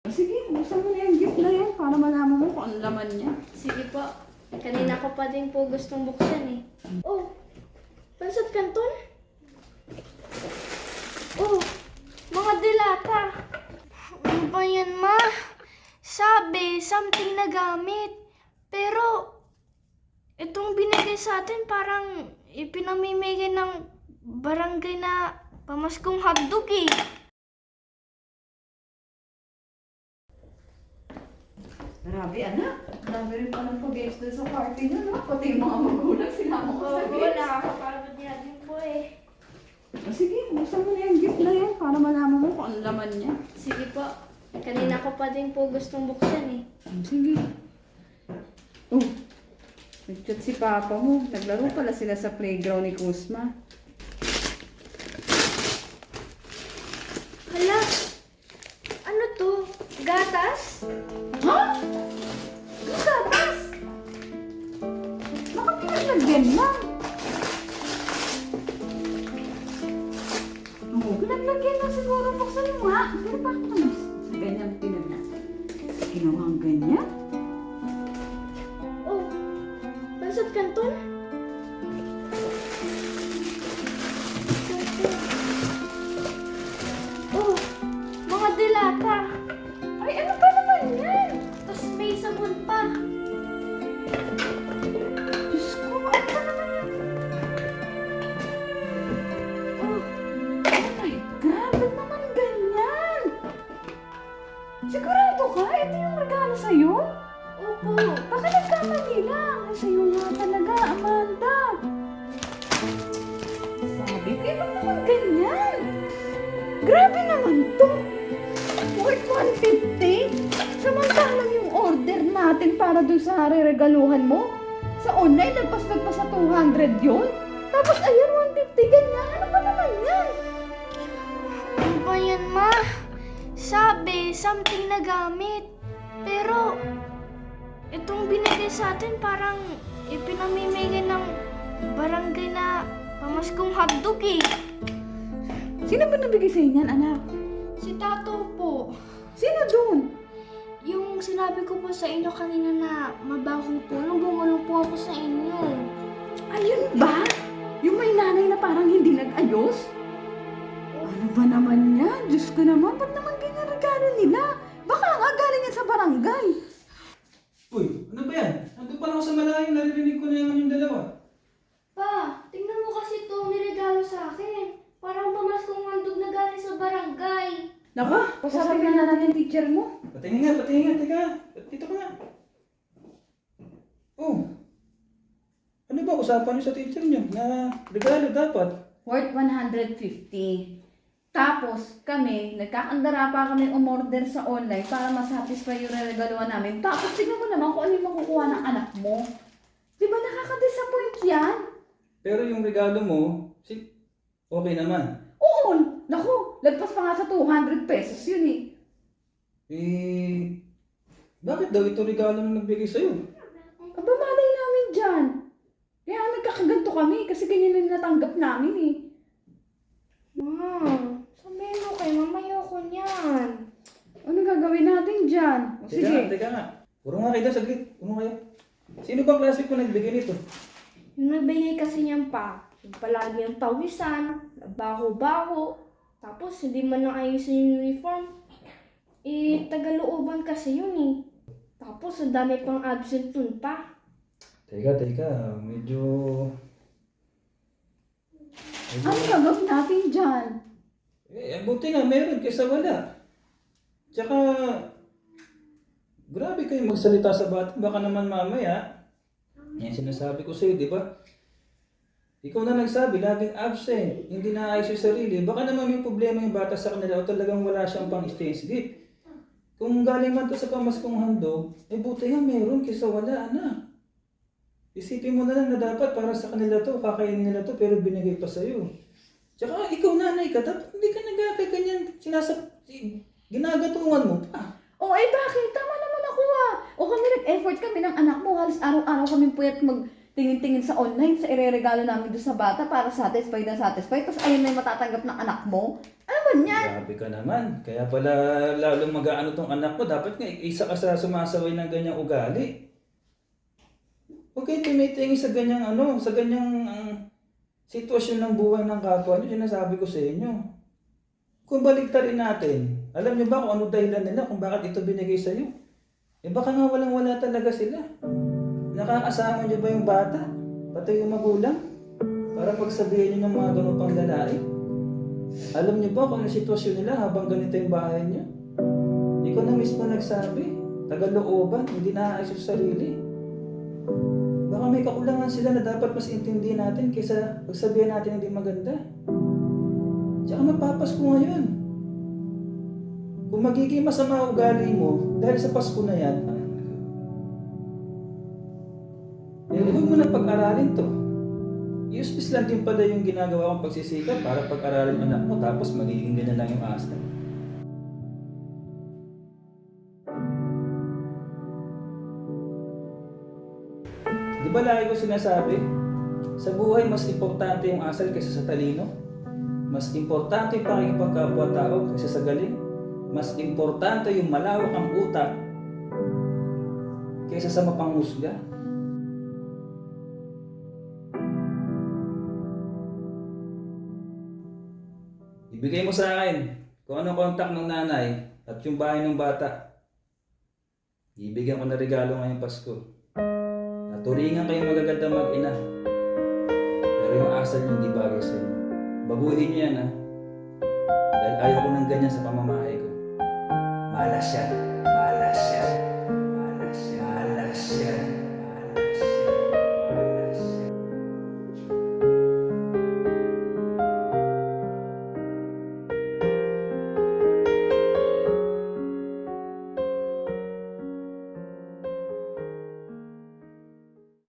Sige, buksan mo na yung gift na yan para malaman mo kung ano laman niya. Sige po. Kanina ko pa din po gustong buksan eh. Oh, pansat kanton? Oh, mga dilata. Ano ba yan, ma? Sabi, something na gamit. Pero, itong binigay sa atin parang ipinamimigay ng barangay na pamaskong hotdog eh. Grabe, anak. Grabe rin palang pag-games doon sa party niyo, no? Pati yung mga magulang sinama ko sa Oo, games. nakakapagod niya din po eh. Sige, buksan mo na yung gift na yan para malaman mo kung ano laman niya. Sige po. Kanina ko pa din po gustong buksan eh. Sige. Oh, nag-chat si Papa mo. Naglaro pala sila sa playground ni Kusma. Hala, ano to? Gatas? Ha? Yung gatas? Baka pinaglagyan lang. Oo, pinaglagyan lang siguro. Buksan mo nga. Pero bakit naman sa ganyan pinagna? Ginawang ganyan? Oh, pansat kanton? Oh, mga dilata. Ay, ano ba naman yan? Tapos may sabon pa. Diyos ko, ano ba naman yan? Oh my God, ba't naman ganyan? Sigurado ka? Ito yung regalo sa'yo? Opo. Baka nagkamali lang. Ay, sa'yo nga talaga, Amanda. Sabi ko, ba't naman ganyan? Grabe naman to. Worth 150? Samantalang yung order natin para doon sa regaluhan mo, sa online, lagpas-lagpas sa 200 yun. Tapos ayun, 150 ganyan. Ano ba naman yan? Ano ba yan, ma? Sabi, something na gamit. Pero, itong binigay sa atin parang ipinamimigay ng barangay na pamaskong hotdog eh. Sino ba nabigay sa inyan, anak? Si Tato po. Sino doon? Yung sinabi ko po sa inyo kanina na mabaho po nung bumulong po ako sa inyo. Ayun ba? Yung may nanay na parang hindi nag-ayos? Ano ba naman yan? Diyos ko naman, ba't naman ganyan regalo nila? Baka nga galing yan sa barangay. Uy, ano ba yan? Nandun pa lang ako sa malayo, naririnig ko na yung dalawa. Pa, tingnan mo kasi ito niregalo sa akin. Parang pamaskong handog na galing sa barangay. Naka, pasabi na natin teacher mo. Patingin nga, teka. Dito ka nga. Oh. Ano ba usapan niyo sa teacher niyo na regalo dapat? Worth 150. Tapos kami, nagkakandara pa kami umorder sa online para masatisfy yung regaluhan namin. Tapos tignan mo naman kung ano yung makukuha ng anak mo. Di ba nakaka-disappoint yan? Pero yung regalo mo, okay naman. Oo, naku, lagpas pa nga sa 200 pesos yun eh. Bakit daw ito regalo na nagbigay sa'yo? Aba, malay namin dyan. Kaya nagkakaganto kami kasi ganyan na natanggap namin eh. Wow, sabihin mo kay mama ayoko niyan. Ano gagawin natin dyan? O, sige. Teka nga. Puro nga kayo, saglit. Puro kayo. Sino bang classmate mo nagbigay nito? Yung nagbigay kasi niyan pa, yung palagi ang pawisan, baho-baho, tapos hindi man lang ayusin yung uniform. Tagalooban kasi yun eh. Tapos ang dami pang absent dun pa. Teka. Medyo... Ano gagawin natin dyan? Buti nga meron kaysa wala. Tsaka... Grabe kayo magsalita sa bata. Baka naman mamaya. Yan sinasabi ko sa'yo, di ba? Ikaw na nagsabi, laging absent. Hindi naayos yung sarili. Baka naman may problema yung bata sa kanila o talagang wala siyang pang-stage gift. Kung galing man to sa pamaskong handog, buti nga meron kaysa wala, anak. Isipin mo na lang na dapat para sa kanila to, kakainin nila to, pero binigay pa sa'yo. Tsaka ikaw nanay ka, dapat hindi ka nagkakaganyan, ginagatungan mo pa. O bakit? Tama naman ako ah. O kami nag-effort kami ng anak mo. Halos araw-araw kami puyat tingin-tingin sa online, sa ireregalo namin doon sa bata para satisfied na satisfied. Tapos ayun na yung matatanggap ng anak mo. Ano ba yan? Grabe ka naman. Kaya pala lalong mag-aano tong anak mo. Dapat nga isa ka sa sumasaway ng ganyang ugali. Huwag kayo tumitingin sa ganyang sa ganyang sitwasyon ng buhay ng kapwa nyo. Sinasabi ko sa inyo. Kung baligtarin natin, alam nyo ba kung ano dahilan nila kung bakit ito binigay sa'yo? Eh baka nga walang-wala talaga sila. Nakakasama nyo ba yung bata? Pati yung magulang? Para pagsabihin nyo ng mga ganun pang lalaki? Alam nyo ba kung ano sitwasyon nila habang ganito yung bahay nyo? Ikaw na mismo nagsabi. Tagalooban, hindi naayos yung sarili. Baka may kakulangan sila na dapat mas intindihin natin kaysa pagsabihin natin hindi maganda. Tsaka magpapasko ngayon. Kung magiging masama ugali mo dahil sa Pasko na yan, huwag mo na pag-aralin to. Useless lang din pala yung ginagawa kong pagsisikap para pag-aralin anak mo tapos magiging ganyan lang yung asa. Di ba lagi ko sinasabi, sa buhay mas importante yung asal kaysa sa talino? Mas importante yung pakikipagkapwa-tao kaysa sa galing? Mas importante yung malawak ang utak kaysa sa mapanghusga? Ibigay mo sa akin kung anong kontak ng nanay at yung bahay ng bata. Ibigyan ko na regalo ngayong Pasko. Naturingan kayong magaganda mag-ina. Pero yung asal nyo hindi bagay sa inyo. Baguhin nyo yan ha. Dahil ayaw ko ng ganyan sa pamamahay ko. Malas yan.